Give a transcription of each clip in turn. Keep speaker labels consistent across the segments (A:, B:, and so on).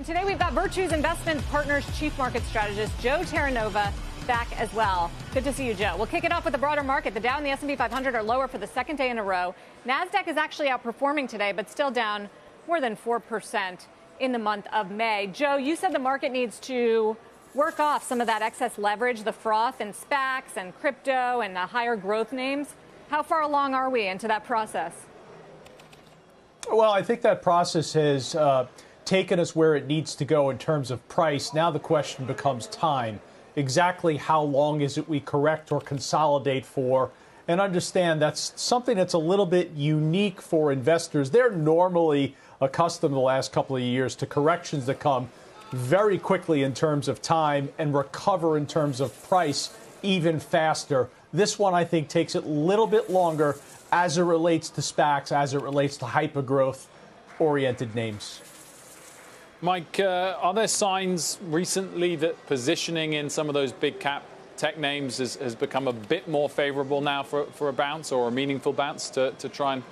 A: And today we've got Virtu's Investment Partners Chief Market Strategist Joe Terranova back as well. Good to see you, Joe. We'll kick it off with the broader market. The Dow and the S&P 500 are lower for the second day in a row. Nasdaq is actually outperforming today, but still down more than 4% in the month of May. Joe, you said the market needs to work off some of that excess leverage, the froth and SPACs and crypto and the higher growth names. How far along are we into that process?
B: Well, I think that process has taken us where it needs to go in terms of price. Now the question becomes time. Exactly how long is it we correct or consolidate for? And understand that's something that's a little bit unique for investors. They're normally accustomed the last couple of years to corrections that come very quickly in terms of time and recover in terms of price even faster. This one, I think, takes it a little bit longer as it relates to SPACs, as it relates to hyper-growth-oriented names.
C: Mike, are there signs recently that positioning in some of those big cap tech names has become a bit more favorable now for a bounce or a meaningful bounce to try and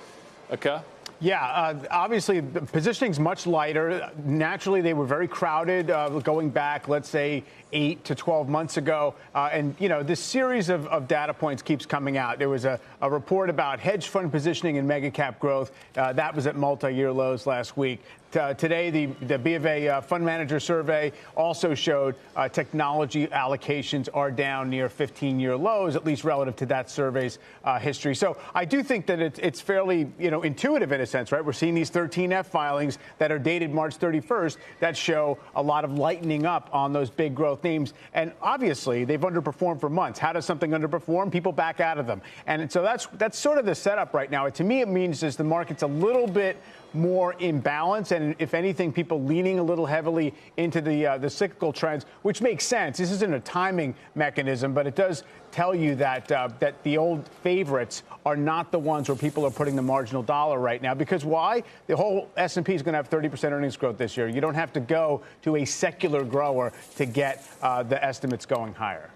C: occur?
D: Yeah, obviously, the positioning's much lighter. Naturally, they were very crowded going back, let's say, 8 to 12 months ago. And, you know, this series of data points keeps coming out. There was a report about hedge fund positioning and mega cap growth. That was at multi-year lows last week. Today, the B of A fund manager survey also showed technology allocations are down near 15-year lows, at least relative to that survey's history. So I do think that it's fairly, intuitive in a sense, right? We're seeing these 13F filings that are dated March 31st that show a lot of lightening up on those big growth names. And obviously, they've underperformed for months. How does something underperform? People back out of them. And so that's sort of the setup right now. To me, it means is the market's a little bit more in balance, and if anything, people leaning a little heavily into the cyclical trends, which makes sense. This isn't a timing mechanism, but it does tell you that that the old favorites are not the ones where people are putting the marginal dollar right now. Because why? The whole S&P is going to have 30% earnings growth this year. You don't have to go to a secular grower to get the estimates going higher.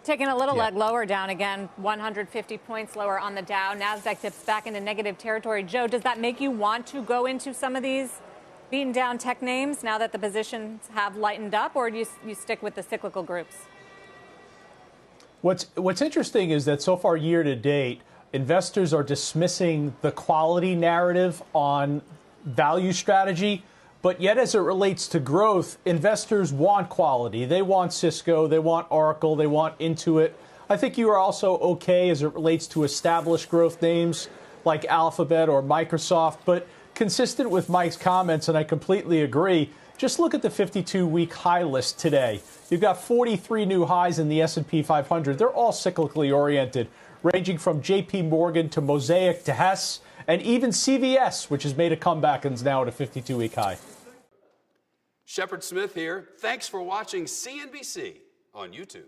A: Taking a little leg lower, down again, 150 points lower on the Dow. Nasdaq dips back into negative territory. Joe, does that make you want to go into some of these beaten down tech names now that the positions have lightened up, or do you stick with the cyclical groups?
B: What's interesting is that so far year to date, investors are dismissing the quality narrative on value strategy. But yet, as it relates to growth, investors want quality. They want Cisco, they want Oracle, they want Intuit. I think you are also okay as it relates to established growth names like Alphabet or Microsoft. But consistent with Mike's comments, and I completely agree, just look at the 52-week high list today. You've got 43 new highs in the S&P 500. They're all cyclically oriented, ranging from JP Morgan to Mosaic to Hess, and even CVS, which has made a comeback and is now at a 52-week high.
E: Shepard Smith here. Thanks for watching CNBC on YouTube.